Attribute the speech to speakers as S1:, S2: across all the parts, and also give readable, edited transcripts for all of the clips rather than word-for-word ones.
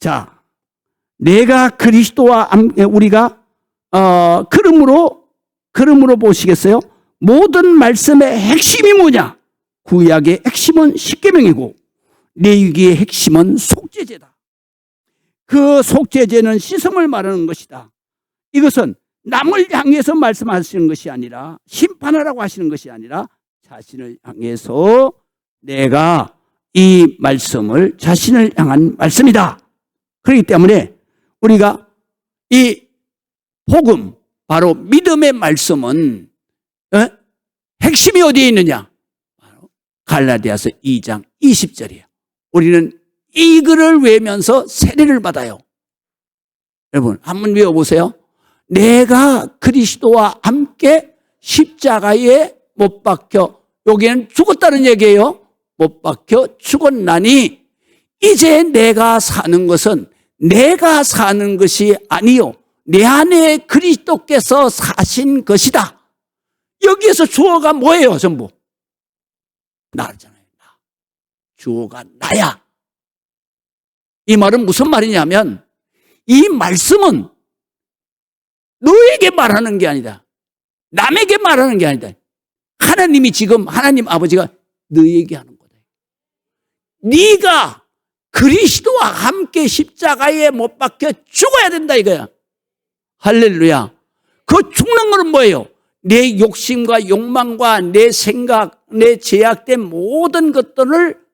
S1: 자, 내가 그리스도와 함께 우리가 그러므로 보시겠어요? 모든 말씀의 핵심이 뭐냐? 구약의 핵심은 십계명이고 레위기의 핵심은 속죄제다. 그 속죄제는 씻음을 말하는 것이다. 이것은 남을 향해서 말씀하시는 것이 아니라 심판하라고 하시는 것이 아니라 자신을 향해서 내가 이 말씀을 자신을 향한 말씀이다. 그렇기 때문에 우리가 이 복음, 바로 믿음의 말씀은 핵심이 어디에 있느냐? 바로 갈라디아서 2장 20절이에요. 우리는 이 글을 외우면서 세례를 받아요. 여러분 한번 외워보세요. 내가 그리스도와 함께 십자가에 못 박혀, 여기는 죽었다는 얘기예요. 못 박혀 죽었나니 이제 내가 사는 것은 내가 사는 것이 아니요 내 안에 그리스도께서 사신 것이다. 여기에서 주어가 뭐예요? 전부 나잖아요. 나. 주어가 나야. 이 말은 무슨 말이냐면 이 말씀은 너에게 말하는 게 아니다. 남에게 말하는 게 아니다. 하나님이 지금 하나님 아버지가 너에게 하는 거다. 네가 그리스도와 함께 십자가에 못 박혀 죽어야 된다 이거야. 할렐루야. 그 죽는 것은 뭐예요? 내 욕심과 욕망과 내 생각, 내 제약된 모든 것들을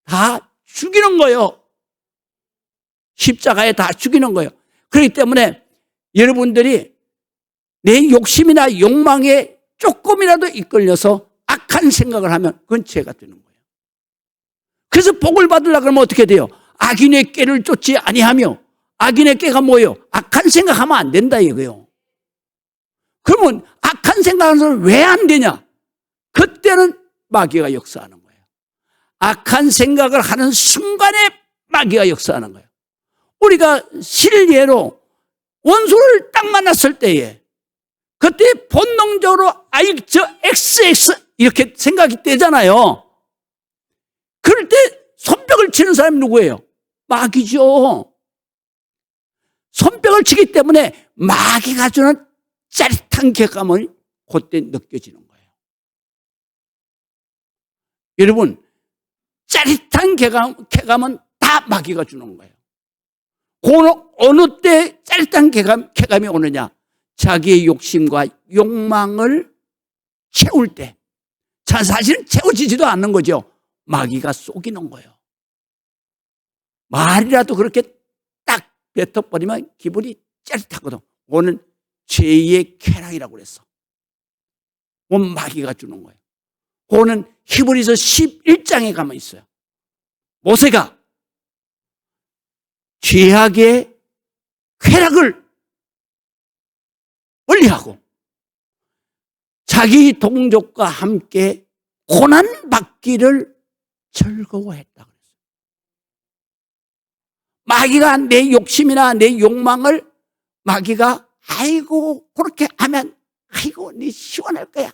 S1: 다 죽이는 거예요. 십자가에 다 죽이는 거예요. 그렇기 때문에 여러분들이 내 욕심이나 욕망에 조금이라도 이끌려서 악한 생각을 하면 그건 죄가 되는 거예요. 그래서 복을 받으려고 그러면 어떻게 돼요? 악인의 꾀를 쫓지 아니하며, 악인의 꾀가 뭐예요? 악한 생각하면 안 된다 이거예요. 그러면 악한 생각하는 사람은 왜 안 되냐? 그때는 마귀가 역사하는 거예요. 악한 생각을 하는 순간에 마귀가 역사하는 거예요. 우리가 실례로 원수를 딱 만났을 때에 그때 본능적으로 아이 저 XX 이렇게 생각이 되잖아요. 그럴 때 손뼉을 치는 사람이 누구예요? 마귀죠. 손뼉을 치기 때문에 마귀가 주는 짜릿한 쾌감을 그때 느껴지는 거예요. 여러분 짜릿한 쾌감은 다 마귀가 주는 거예요. 어느 때 짜릿한 쾌감이 오느냐? 자기의 욕심과 욕망을 채울 때. 사실은 채워지지도 않는 거죠. 마귀가 속이는 거예요. 말이라도 그렇게 딱 뱉어버리면 기분이 짜릿하거든. 그거는 죄의 쾌락이라고 그랬어. 그건 마귀가 주는 거예요. 그거는 히브리서 11장에 가면 있어요. 모세가 죄악의 쾌락을 멀리하고 자기 동족과 함께 고난받기를 즐거워했다 그랬어요. 마귀가 내 욕심이나 내 욕망을 마귀가 아이고 그렇게 하면 아이고 네 시원할 거야.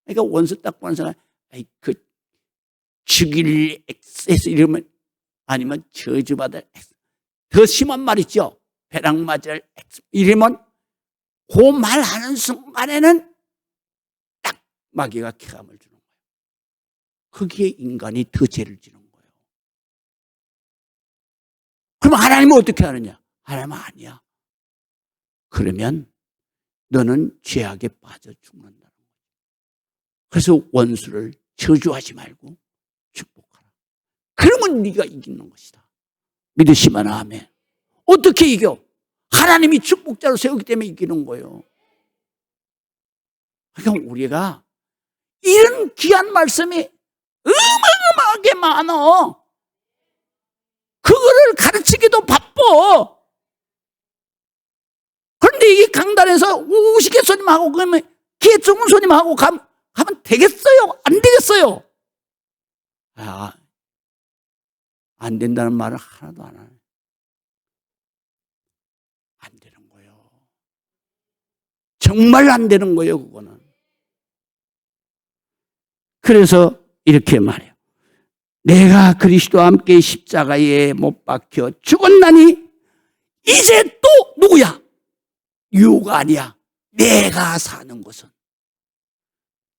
S1: 그러니까 원수 딱 보는 사람 아이 그 죽일 엑세스 이러면 아니면 저주받을 엑스 더 심한 말 있죠. 배락 맞을 엑스 이러면 그 말하는 순간에는 딱 마귀가 쾌감을 주는 거예요. 거기에 인간이 더 죄를 지는 거예요. 그럼 하나님은 어떻게 하느냐? 하나님은 아니야. 그러면 너는 죄악에 빠져 죽는다는 거예요. 그래서 원수를 저주하지 말고 축복하라. 그러면 네가 이기는 것이다. 믿으시면 아멘. 어떻게 이겨? 하나님이 축복자로 세우기 때문에 이기는 거예요. 그러니까 우리가 이런 귀한 말씀이 어마어마하게 많아. 그거를 가르치기도 바빠. 그런데 이 강단에서 우스갯소리만 그러면 귀에 좋은 소리만 가면 되겠어요? 안 되겠어요? 안 된다는 말을 하나도 안 하네. 안 되는 거예요. 정말 안 되는 거예요, 그거는. 그래서 이렇게 말해요. 내가 그리스도와 함께 십자가에 못 박혀 죽었나니 이제 또 누구야? 유가 아니야. 내가 사는 것은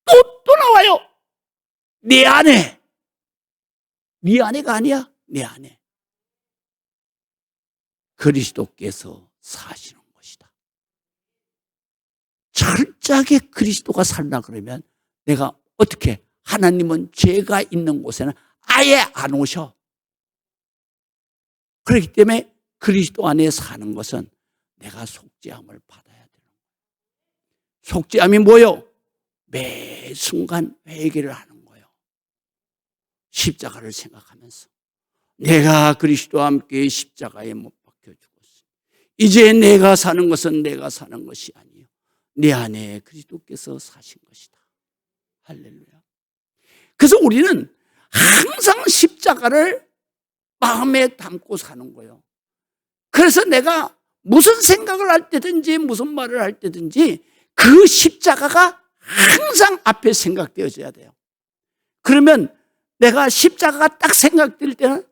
S1: 또 나와요. 내 안에. 네 아내가 아니야. 내 안에 그리스도께서 사시는 것이다. 철저하게 그리스도가 살라 그러면 내가 어떻게, 하나님은 죄가 있는 곳에는 아예 안 오셔. 그렇기 때문에 그리스도 안에 사는 것은 내가 속죄함을 받아야 되는 거예요. 속죄함이 뭐요? 매 순간 회개를 하는 거예요. 십자가를 생각하면서 내가 그리스도와 함께 십자가에 못 박혀 죽었어. 이제 내가 사는 것은 내가 사는 것이 아니요 내 안에 그리스도께서 사신 것이다. 할렐루야. 그래서 우리는 항상 십자가를 마음에 담고 사는 거예요. 그래서 내가 무슨 생각을 할 때든지 무슨 말을 할 때든지 그 십자가가 항상 앞에 생각되어져야 돼요. 그러면 내가 십자가가 딱 생각될 때는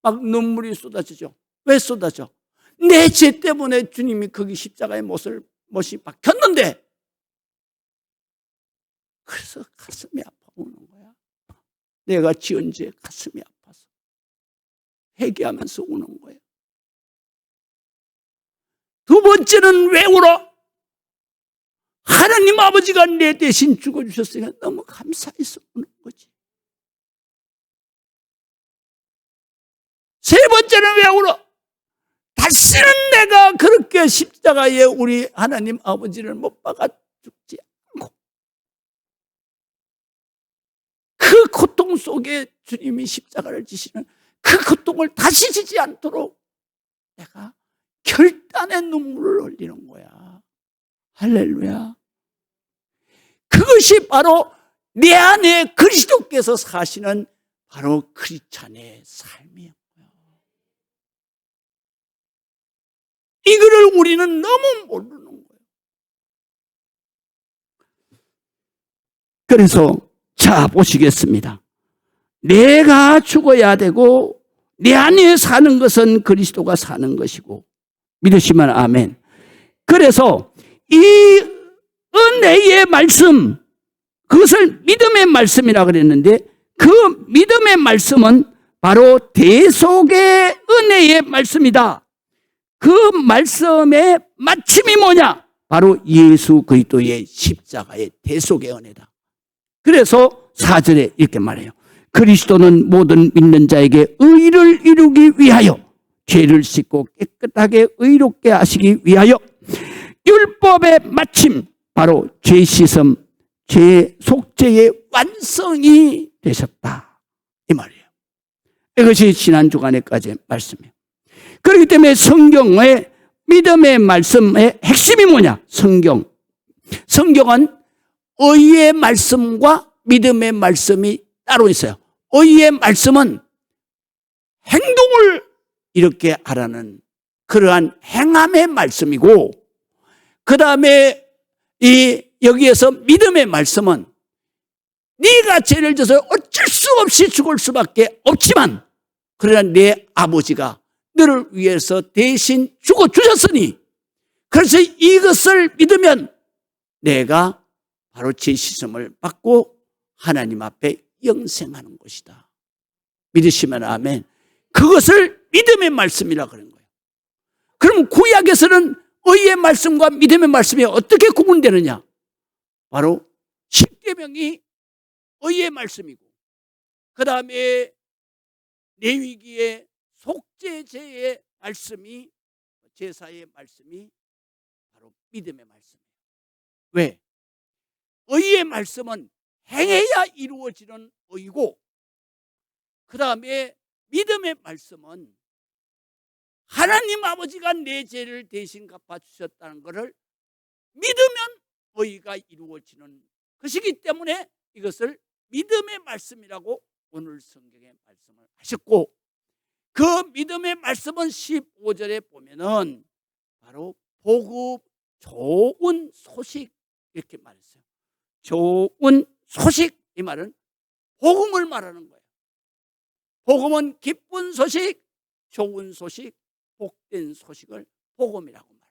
S1: 막 눈물이 쏟아지죠. 왜 쏟아져? 내 죄 때문에 주님이 거기 십자가에 못이 박혔는데, 그래서 가슴이 아파오는 거야. 내가 지은 죄 가슴이 아파서 회개하면서 우는 거예요. 두 번째는 왜 울어? 하나님 아버지가 내 대신 죽어주셨으니까 너무 감사해서 우는 거지. 세 번째는 왜 울어? 다시는 내가 그렇게 십자가에 우리 하나님 아버지를 못 박아 죽지 않고 그 고통 속에 주님이 십자가를 지시는 그 고통을 다시 지지 않도록 내가 결단의 눈물을 흘리는 거야. 할렐루야. 그것이 바로 내 안에 그리스도께서 사시는 바로 크리스찬의 삶이에요. 이거를 우리는 너무 모르는 거예요. 그래서 자 보시겠습니다. 내가 죽어야 되고 내 안에 사는 것은 그리스도가 사는 것이고, 믿으시면 아멘. 그래서 이 은혜의 말씀, 그것을 믿음의 말씀이라고 그랬는데 그 믿음의 말씀은 바로 대속의 은혜의 말씀이다. 그 말씀의 마침이 뭐냐? 바로 예수 그리스도의 십자가의 대속의 은혜다. 그래서 4절에 이렇게 말해요. 그리스도는 모든 믿는 자에게 의를 이루기 위하여 죄를 씻고 깨끗하게 의롭게 하시기 위하여 율법의 마침, 바로 죄 씻음, 죄 속죄의 완성이 되셨다. 이 말이에요. 이것이 지난 주간에까지의 말씀이에요. 그렇기 때문에 성경의 믿음의 말씀의 핵심이 뭐냐? 성경은 의의 말씀과 믿음의 말씀이 따로 있어요. 의의 말씀은 행동을 이렇게 하라는 그러한 행함의 말씀이고, 그 다음에 여기에서 믿음의 말씀은 네가 죄를 져서 어쩔 수 없이 죽을 수밖에 없지만 그러나 내 아버지가 너를 위해서 대신 죽어주셨으니, 그래서 이것을 믿으면 내가 바로 죄 씻음을 받고 하나님 앞에 영생하는 것이다. 믿으시면 아멘. 그것을 믿음의 말씀이라고 하는 거예요. 그럼 구약에서는 의의 말씀과 믿음의 말씀이 어떻게 구분되느냐? 바로 십계명이 의의 말씀이고, 그 다음에 레위기의 속죄제의 말씀이, 제사의 말씀이 바로 믿음의 말씀이에요. 왜? 의의 말씀은 행해야 이루어지는 의고, 그 다음에 믿음의 말씀은 하나님 아버지가 내 죄를 대신 갚아주셨다는 것을 믿으면 의가 이루어지는 것이기 때문에 이것을 믿음의 말씀이라고 오늘 성경에 말씀을 하셨고, 그 믿음의 말씀은 15절에 보면은 바로 복음, 좋은 소식 이렇게 말했어요. 좋은 소식, 이 말은 복음을 말하는 거예요. 복음은 기쁜 소식, 좋은 소식, 복된 소식을 복음이라고 말합니다.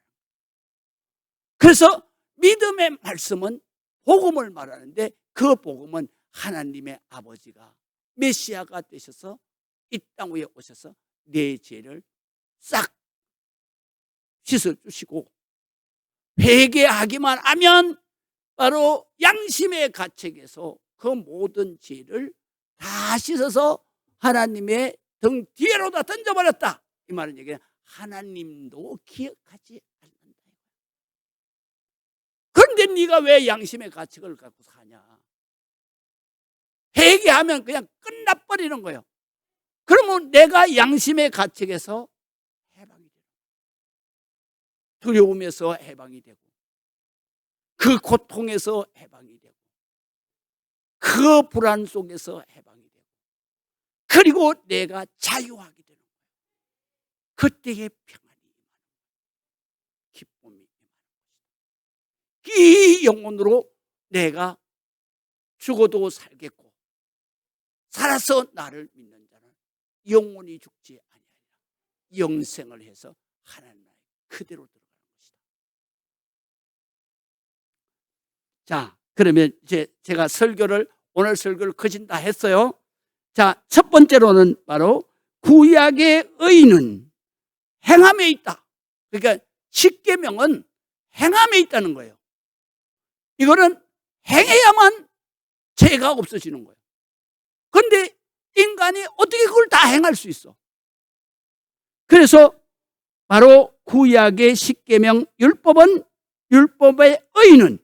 S1: 그래서 믿음의 말씀은 복음을 말하는데, 그 복음은 하나님의 아버지가 메시아가 되셔서 이 땅 위에 오셔서 내 죄를 싹 씻어주시고, 회개하기만 하면 바로 양심의 가책에서 그 모든 죄를 다 씻어서 하나님의 등 뒤로다 던져버렸다. 이 말은 얘기는 하나님도 기억하지 않는다. 그런데 네가 왜 양심의 가책을 갖고 사냐? 회개하면 그냥 끝나버리는 거예요. 그러면 내가 양심의 가책에서 해방이 되고, 두려움에서 해방이 되고, 그 고통에서 해방이 되고, 그 불안 속에서 해방이 되고, 그리고 내가 자유하게 되는 거예요. 그때의 평안이 임하는 거예요. 기쁨이 임하는 것이다. 이 영혼으로 내가 죽어도 살겠고 살아서 나를 믿는 자는 영원히 죽지 아니하리라. 영생을 해서 하나님 나라에 그대로 들어가는 것이다. 자, 그러면 이제 제가 오늘 설교를 거진 다 했어요. 자, 첫 번째로는 바로 구약의 의는 행함에 있다. 그러니까 십계명은 행함에 있다는 거예요. 이거는 행해야만 죄가 없어지는 거예요. 그런데 인간이 어떻게 그걸 다 행할 수 있어? 그래서 바로 구약의 십계명 율법은, 율법의 의는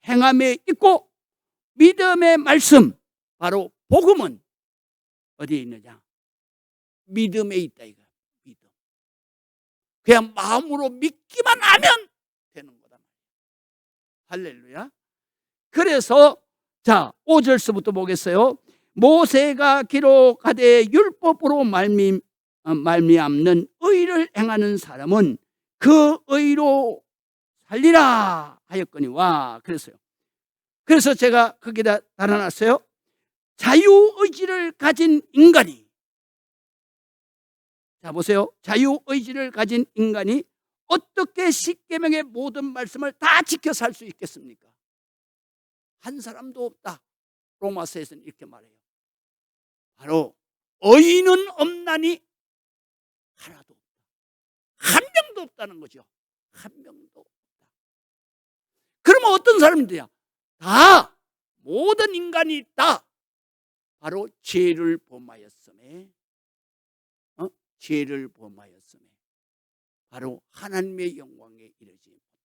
S1: 행함에 있고, 믿음의 말씀, 바로 복음은 어디에 있느냐? 믿음에 있다 이거야. 믿음. 그냥 마음으로 믿기만 하면 되는 거다. 할렐루야. 그래서 자, 5절서부터 보겠어요. 모세가 기록하되 율법으로 말미암는 의를 행하는 사람은 그 의로 살리라 하였거니와. 그랬어요. 그래서 제가 거기다 달아놨어요. 자유의지를 가진 인간이, 자 보세요. 자유의지를 가진 인간이 어떻게 십계명의 모든 말씀을 다 지켜 살 수 있겠습니까? 한 사람도 없다. 로마서에서는 이렇게 말해요. 바로 의인은 없나니 하나도 없다. 한 명도 없다는 거죠. 한 명도 없다. 그러면 어떤 사람들이야? 다, 모든 인간이 다 바로 죄를 범하였음에, 죄를 범하였음에 바로 하나님의 영광에 이르지 못한다.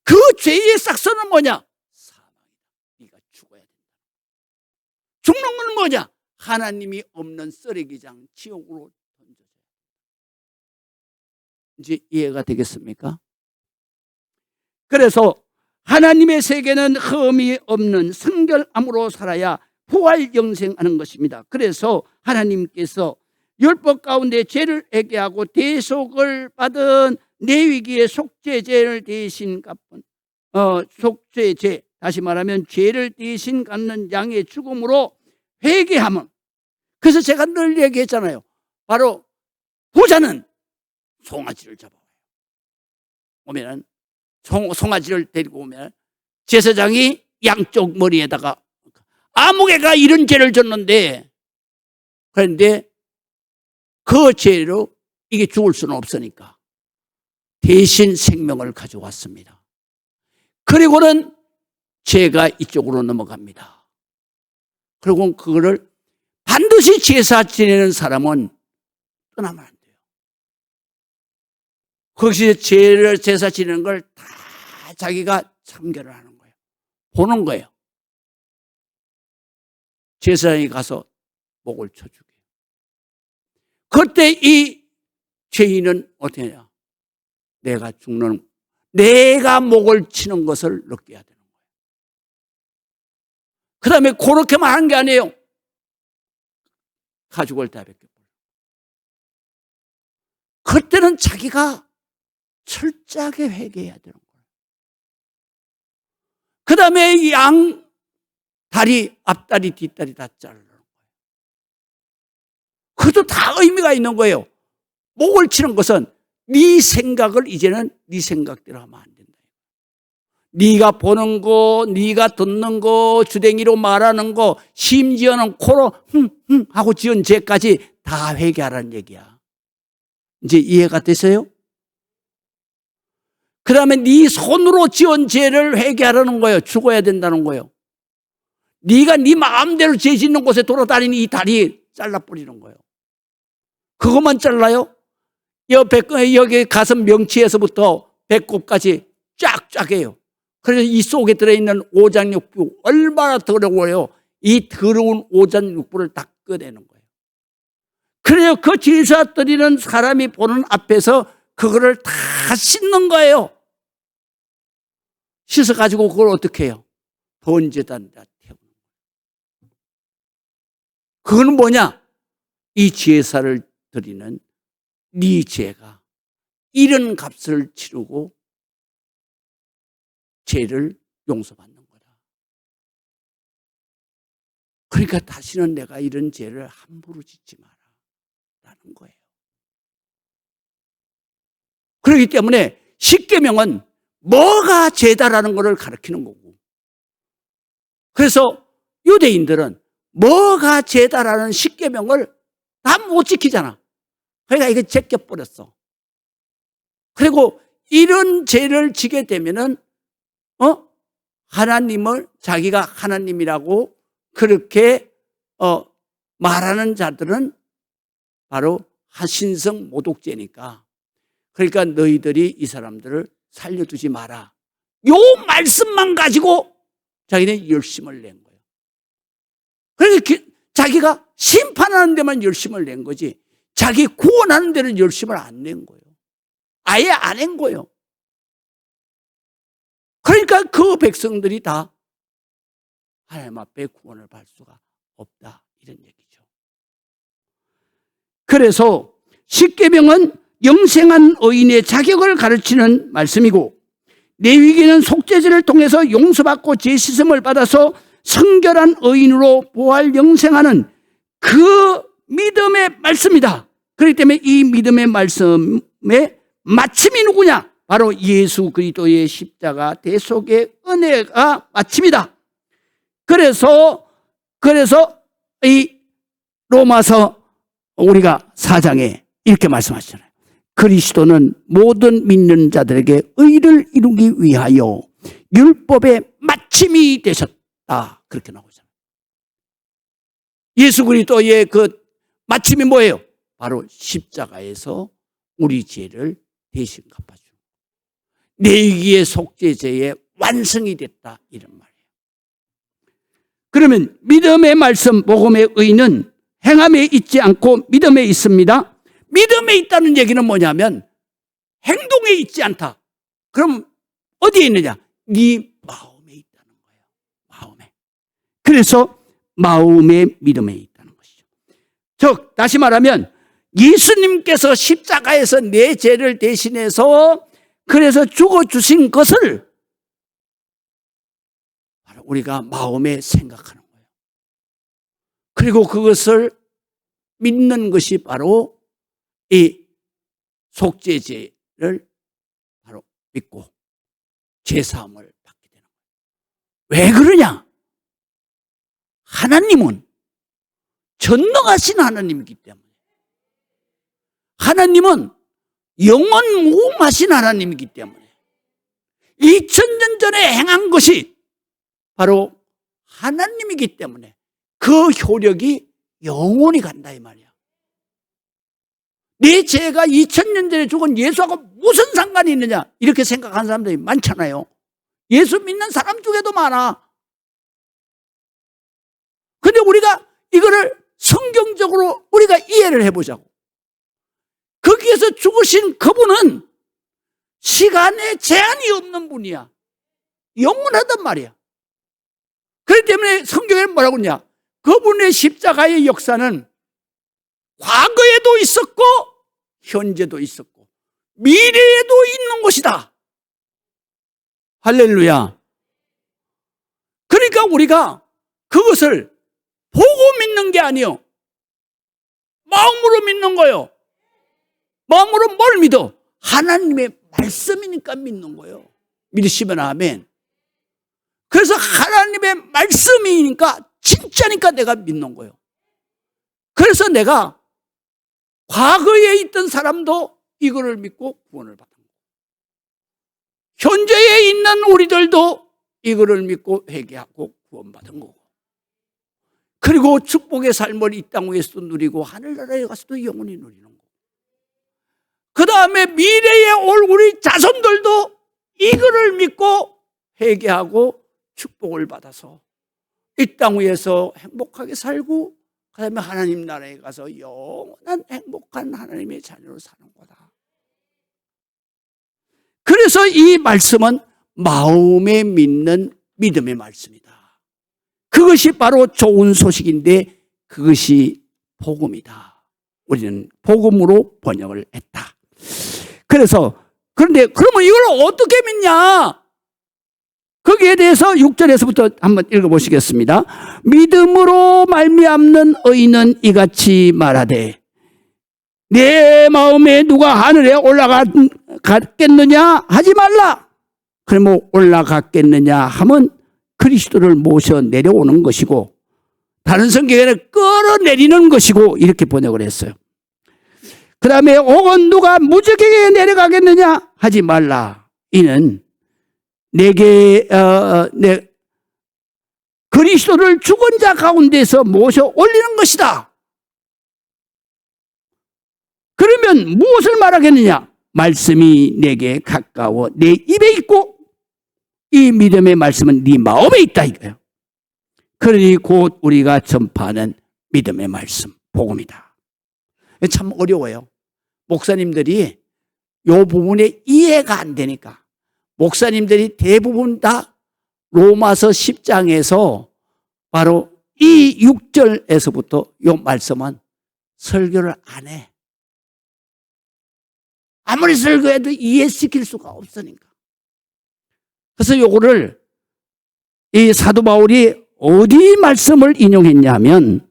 S1: 그 죄의 싹서는 뭐냐? 사망이다. 네가 죽어야 된다. 죽는 건 뭐냐? 하나님이 없는 쓰레기장 지옥으로 던져져야 된다. 이제 이해가 되겠습니까? 그래서 하나님의 세계는 흠이 없는 성결함으로 살아야 부활 영생하는 것입니다. 그래서 하나님께서 율법 가운데 죄를 회개하고 대속을 받은 레위기의 속죄제를 대신 갚은 속죄제, 다시 말하면 죄를 대신 갚는 양의 죽음으로 회개하면, 그래서 제가 늘 얘기했잖아요. 바로 부자는 송아지를 잡아와요. 오면은 송아지를 데리고 오면 제사장이 양쪽 머리에다가 아무개가 이런 죄를 졌는데, 그런데 그 죄로 이게 죽을 수는 없으니까 대신 생명을 가져왔습니다. 그리고는 죄가 이쪽으로 넘어갑니다. 그리고 그거를 반드시 제사 지내는 사람은 떠나면 안 돼요. 거기서 죄를 제사 지내는 걸 다 자기가 참견을 하는 거예요. 보는 거예요. 제사장이 가서 목을 쳐주게. 그때 이 죄인은 어떻게 하냐? 내가 목을 치는 것을 느껴야 되는 거예요. 그 다음에 그렇게만 한 게 아니에요. 가죽을 다 벗겨버려요. 그때는 자기가 철저하게 회개해야 되는 거예요. 그 다음에 양 다리, 앞다리, 뒷다리 다 자르는 거예요. 그것도 다 의미가 있는 거예요. 목을 치는 것은 네 생각을 이제는 네 생각대로 하면 안 된다. 네가 보는 거, 네가 듣는 거, 주댕이로 말하는 거, 심지어는 코로 하고 지은 죄까지 다 회개하라는 얘기야. 이제 이해가 되세요? 그 다음에 네 손으로 지은 죄를 회개하라는 거예요. 죽어야 된다는 거예요. 네가 네 마음대로 죄 짓는 곳에 돌아다니는 이 다리 잘라버리는 거예요. 그것만 잘라요? 여기 가슴 명치에서부터 배꼽까지 쫙쫙해요. 그래서 이 속에 들어있는 오장육부 얼마나 더러워요. 이 더러운 오장육부를 다 꺼내는 거예요. 그래요. 그 제사 드리는 사람이 보는 앞에서 그거를 다 씻는 거예요. 씻어가지고 그걸 어떻게 해요? 번제단에다 태우는 거예요. 그거는 뭐냐? 이 제사를 드리는 네 죄가 이런 값을 치르고 죄를 용서받는 거다. 그러니까 다시는 내가 이런 죄를 함부로 짓지 마라 라는 거예요. 그렇기 때문에 십계명은 뭐가 죄다라는 것을 가르치는 거고, 그래서 유대인들은 뭐가 죄다라는 십계명을 다 못 지키잖아. 그러니까 이게 제껴버렸어. 그리고 이런 죄를 지게 되면은 하나님을 자기가 하나님이라고 그렇게 말하는 자들은 바로 하신성 모독죄니까, 그러니까 너희들이 이 사람들을 살려두지 마라. 요 말씀만 가지고 자기는 열심을 낸 거예요. 그러니까 자기가 심판하는 데만 열심을 낸 거지 자기 구원하는 데는 열심을 안 낸 거예요. 아예 안 낸 거예요. 그러니까 그 백성들이 다 하나님 앞에 구원을 받을 수가 없다, 이런 얘기죠. 그래서 십계명은 영생한 의인의 자격을 가르치는 말씀이고, 레위기는 속죄제를 통해서 용서받고 죄씻음을 받아서 성결한 의인으로 부활 영생하는 그 믿음의 말씀이다. 그렇기 때문에 이 믿음의 말씀의 마침이 누구냐? 바로 예수 그리스도의 십자가 대속의 은혜가 마침이다. 그래서 이 로마서 우리가 4장에 이렇게 말씀하시잖아요. 그리스도는 모든 믿는 자들에게 의를 이루기 위하여 율법의 마침이 되셨다. 그렇게 나오잖아요. 예수 그리스도의 그 마침이 뭐예요? 바로 십자가에서 우리 죄를 대신 갚아주는 레위기의 속죄제의 완성이 됐다, 이런 말이에요. 그러면 믿음의 말씀 복음의 의는 행함에 있지 않고 믿음에 있습니다. 믿음에 있다는 얘기는 뭐냐면 행동에 있지 않다. 그럼 어디에 있느냐? 네 마음에 있다는 거예요. 마음에. 그래서 마음의 믿음에 있다는 것이죠. 즉 다시 말하면 예수님께서 십자가에서 내 죄를 대신해서 그래서 죽어주신 것을 바로 우리가 마음에 생각하는 거예요. 그리고 그것을 믿는 것이 바로 이 속죄제를 바로 믿고 죄사함을 받게 되는 거예요. 왜 그러냐? 하나님은 전능하신 하나님이기 때문에, 하나님은 영원 무음하신 하나님이기 때문에 2000년 전에 행한 것이 바로 하나님이기 때문에 그 효력이 영원히 간다, 이 말이야. 내 죄가 2000년 전에 죽은 예수하고 무슨 상관이 있느냐, 이렇게 생각하는 사람들이 많잖아요. 예수 믿는 사람 중에도 많아. 근데 우리가 이거를 성경적으로 우리가 이해를 해보자고. 거기에서 죽으신 그분은 시간에 제한이 없는 분이야. 영원하단 말이야. 그렇기 때문에 성경에는 뭐라고 하냐? 그분의 십자가의 역사는 과거에도 있었고 현재도 있었고 미래에도 있는 것이다. 할렐루야. 그러니까 우리가 그것을 보고 믿는 게 아니요, 마음으로 믿는 거예요. 마음으로 뭘 믿어? 하나님의 말씀이니까 믿는 거예요. 믿으시면 아멘. 그래서 하나님의 말씀이니까 진짜니까 내가 믿는 거예요. 그래서 내가 과거에 있던 사람도 이거를 믿고 구원을 받은 거예요. 현재에 있는 우리들도 이거를 믿고 회개하고 구원받은 거고, 그리고 축복의 삶을 이 땅 위에서도 누리고 하늘나라에 가서도 영원히 누리는 거고, 그 다음에 미래에 올 우리 자손들도 이거를 믿고 회개하고 축복을 받아서 이 땅 위에서 행복하게 살고, 그 다음에 하나님 나라에 가서 영원한 행복한 하나님의 자녀로 사는 거다. 그래서 이 말씀은 마음에 믿는 믿음의 말씀이다. 그것이 바로 좋은 소식인데 그것이 복음이다. 우리는 복음으로 번역을 했다. 그런데 그러면 이걸 어떻게 믿냐? 거기에 대해서 6절에서부터 한번 읽어보시겠습니다. 믿음으로 말미암는 의인은 이같이 말하되 내 마음에 누가 하늘에 올라갔겠느냐 하지 말라. 그러면 올라갔겠느냐 하면 그리스도를 모셔 내려오는 것이고, 다른 성경에는 끌어내리는 것이고 이렇게 번역을 했어요. 그 다음에 혹은 누가 무적에게 내려가겠느냐 하지 말라. 이는 내게 그리스도를 죽은 자 가운데서 모셔 올리는 것이다. 그러면 무엇을 말하겠느냐? 말씀이 내게 가까워 내 입에 있고 이 믿음의 말씀은 네 마음에 있다 이거예요. 그러니 곧 우리가 전파하는 믿음의 말씀, 복음이다. 참 어려워요. 목사님들이 이 부분에 이해가 안 되니까 목사님들이 대부분 다 로마서 10장에서 바로 이 6절에서부터 이 말씀은 설교를 안 해. 아무리 설교해도 이해시킬 수가 없으니까. 그래서 요거를 이 사도 바울이 어디 말씀을 인용했냐면,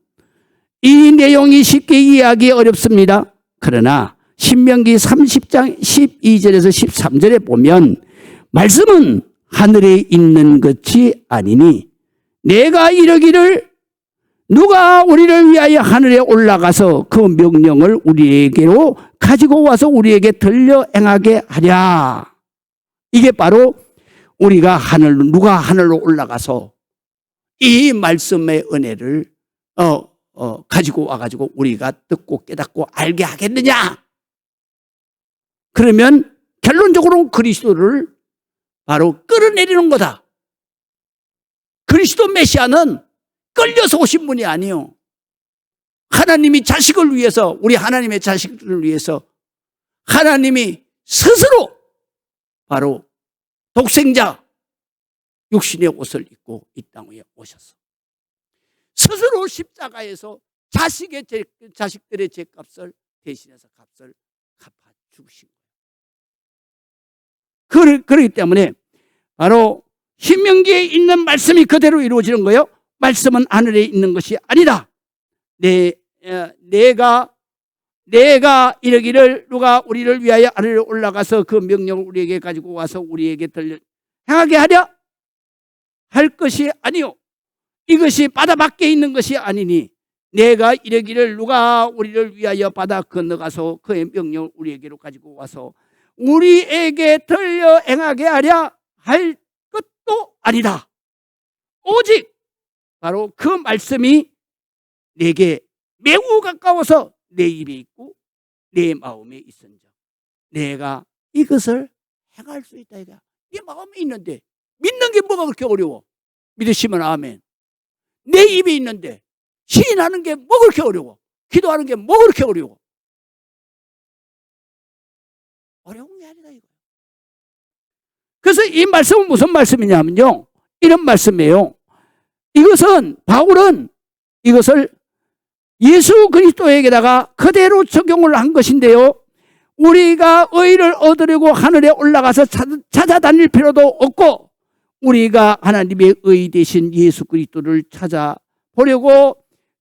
S1: 이 내용이 쉽게 이해하기 어렵습니다. 그러나 신명기 30장 12절에서 13절에 보면 말씀은 하늘에 있는 것이 아니니 내가 이르기를 누가 우리를 위하여 하늘에 올라가서 그 명령을 우리에게로 가지고 와서 우리에게 들려 행하게 하랴. 이게 바로 우리가 누가 하늘로 올라가서 이 말씀의 은혜를 가지고 와가지고 우리가 듣고 깨닫고 알게 하겠느냐? 그러면 결론적으로는 그리스도를 바로 끌어내리는 거다. 그리스도 메시아는 끌려서 오신 분이 아니에요. 하나님이 자식을 위해서, 우리 하나님의 자식들을 위해서 하나님이 스스로 바로 독생자 육신의 옷을 입고 이 땅 위에 오셔서 스스로 십자가에서 자식들의 죄값을 대신해서 값을 갚아 주신 거예요. 그렇기 때문에 바로 신명기에 있는 말씀이 그대로 이루어지는 거예요. 말씀은 하늘에 있는 것이 아니다. 내가 이르기를 누가 우리를 위하여 하늘에 올라가서 그 명령을 우리에게 가지고 와서 우리에게 들려 행하게 하랴 할 것이 아니요, 이것이 바다 밖에 있는 것이 아니니 내가 이르기를 누가 우리를 위하여 바다 건너가서 그의 명령을 우리에게로 가지고 와서 우리에게 들려 행하게 하랴 할 것도 아니다. 오직 바로 그 말씀이 내게 매우 가까워서 내 입에 있고 내 마음에 있은즉 내가 이것을 행할 수 있다. 네 마음에 있는데 믿는 게 뭐가 그렇게 어려워? 믿으시면 아멘. 내 입에 있는데 시인하는 게 뭐 그렇게 어려워? 기도하는 게 뭐 그렇게 어려워? 어려운 게 아니다 이거. 그래서 이 말씀은 무슨 말씀이냐면요, 이런 말씀이에요. 이것은 바울은 이것을 예수 그리스도에게다가 그대로 적용을 한 것인데요, 우리가 의를 얻으려고 하늘에 올라가서 찾아다닐 필요도 없고 우리가 하나님의 의 되신 예수 그리스도를 찾아보려고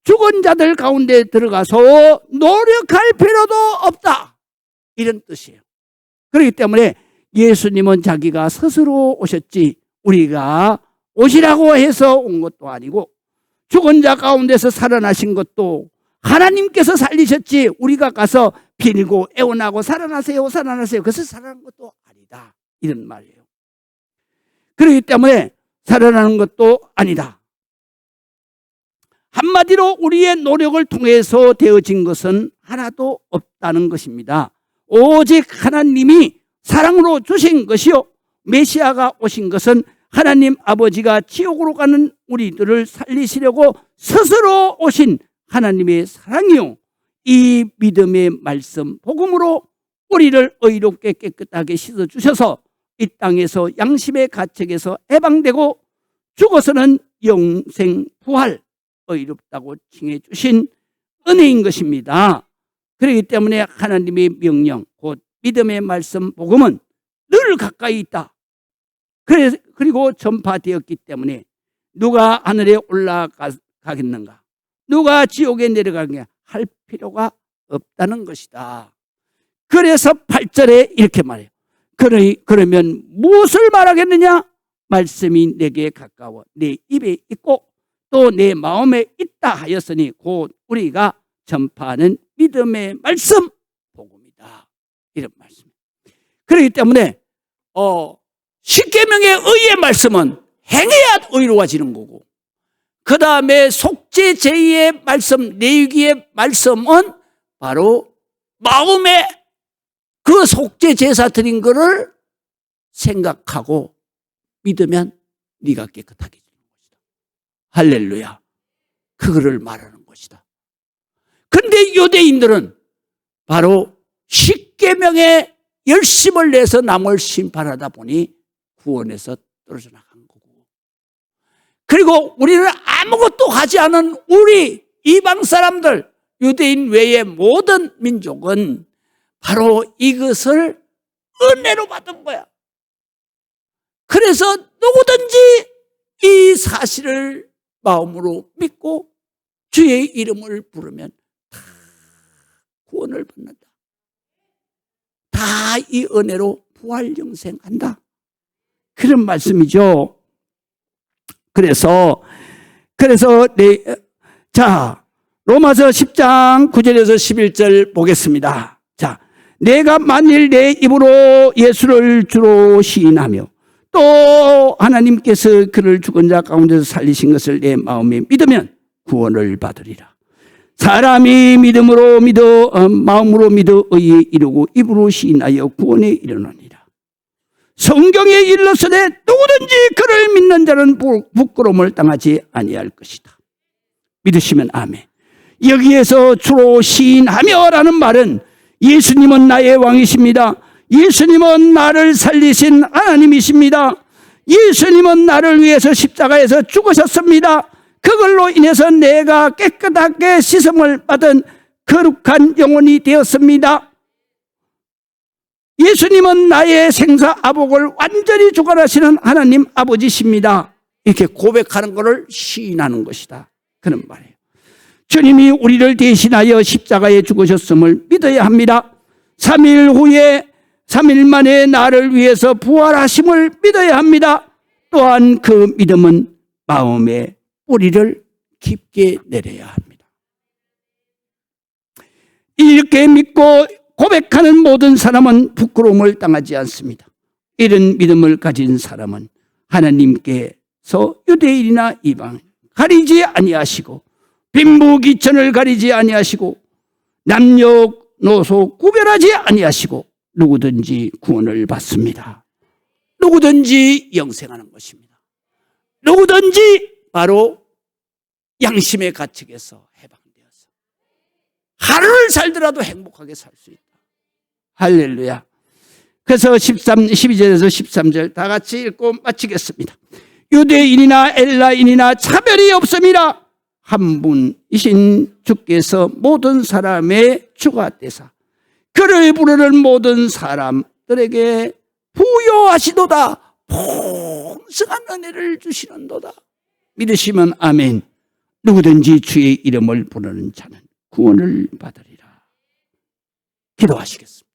S1: 죽은 자들 가운데 들어가서 노력할 필요도 없다, 이런 뜻이에요. 그렇기 때문에 예수님은 자기가 스스로 오셨지 우리가 오시라고 해서 온 것도 아니고, 죽은 자 가운데서 살아나신 것도 하나님께서 살리셨지 우리가 가서 빌고 애원하고 살아나세요 살아나세요 그래서 살아난 것도 아니다, 이런 말이에요. 그렇기 때문에 살아나는 것도 아니다. 한마디로 우리의 노력을 통해서 되어진 것은 하나도 없다는 것입니다. 오직 하나님이 사랑으로 주신 것이요, 메시아가 오신 것은 하나님 아버지가 지옥으로 가는 우리들을 살리시려고 스스로 오신 하나님의 사랑이요, 이 믿음의 말씀 복음으로 우리를 의롭게 깨끗하게 씻어주셔서 이 땅에서 양심의 가책에서 해방되고 죽어서는 영생 부활, 의롭다고 칭해 주신 은혜인 것입니다. 그렇기 때문에 하나님의 명령, 곧 믿음의 말씀 복음은 늘 가까이 있다. 그리고 전파되었기 때문에 누가 하늘에 올라가겠는가, 누가 지옥에 내려가겠는가 할 필요가 없다는 것이다. 그래서 8절에 이렇게 말해요. 그러면 무엇을 말하겠느냐? 말씀이 내게 가까워 내 입에 있고 또 내 마음에 있다 하였으니 곧 우리가 전파하는 믿음의 말씀 복음이다, 이런 말씀. 그렇기 때문에 십계명의 의의 말씀은 행해야 의로워지는 거고, 그 다음에 속죄 제의의 말씀, 내위기의 말씀은 바로 마음에 그 속죄 제사 드린 거를 생각하고 믿으면 네가 깨끗하게 되는 것이다. 할렐루야. 그거를 말하는 것이다. 그런데 유대인들은 바로 십계명에 열심을 내서 남을 심판하다 보니 구원에서 떨어져 나간 거고, 그리고 우리는 아무것도 하지 않은 우리 이방 사람들, 유대인 외의 모든 민족은 바로 이것을 은혜로 받은 거야. 그래서 누구든지 이 사실을 마음으로 믿고 주의 이름을 부르면 다 구원을 받는다. 다 이 은혜로 부활 영생한다, 그런 말씀이죠. 그래서 로마서 10장 9절에서 11절 보겠습니다. 자, 내가 만일 내 입으로 예수를 주로 시인하며 또 하나님께서 그를 죽은 자 가운데서 살리신 것을 내 마음에 믿으면 구원을 받으리라. 사람이 마음으로 믿어 의에 이르고 입으로 시인하여 구원에 이르느니라. 성경에 일렀으되 누구든지 그를 믿는 자는 부끄러움을 당하지 아니할 것이다. 믿으시면 아멘. 여기에서 주로 시인하며 라는 말은 예수님은 나의 왕이십니다. 예수님은 나를 살리신 하나님이십니다. 예수님은 나를 위해서 십자가에서 죽으셨습니다. 그걸로 인해서 내가 깨끗하게 씻음을 받은 거룩한 영혼이 되었습니다. 예수님은 나의 생사아복을 완전히 주관하시는 하나님 아버지십니다. 이렇게 고백하는 것을 시인하는 것이다, 그런 말이에요. 주님이 우리를 대신하여 십자가에 죽으셨음을 믿어야 합니다. 3일 만에 나를 위해서 부활하심을 믿어야 합니다. 또한 그 믿음은 마음에 뿌리를 깊게 내려야 합니다. 이렇게 믿고 고백하는 모든 사람은 부끄러움을 당하지 않습니다. 이런 믿음을 가진 사람은 하나님께서 유대인이나 이방 가리지 아니하시고 빈부귀천을 가리지 아니하시고 남녀노소 구별하지 아니하시고 누구든지 구원을 받습니다. 누구든지 영생하는 것입니다. 누구든지 바로 양심의 가책에서 해방되어서 하루를 살더라도 행복하게 살 수 있다. 할렐루야. 그래서 12절에서 13절 다 같이 읽고 마치겠습니다. 유대인이나 엘라인이나 차별이 없습니다. 한 분이신 주께서 모든 사람의 주가 되사 그를 부르는 모든 사람들에게 부여하시도다. 풍성한 은혜를 주시는도다. 믿으시면 아멘. 누구든지 주의 이름을 부르는 자는 구원을 받으리라. 기도하시겠습니다.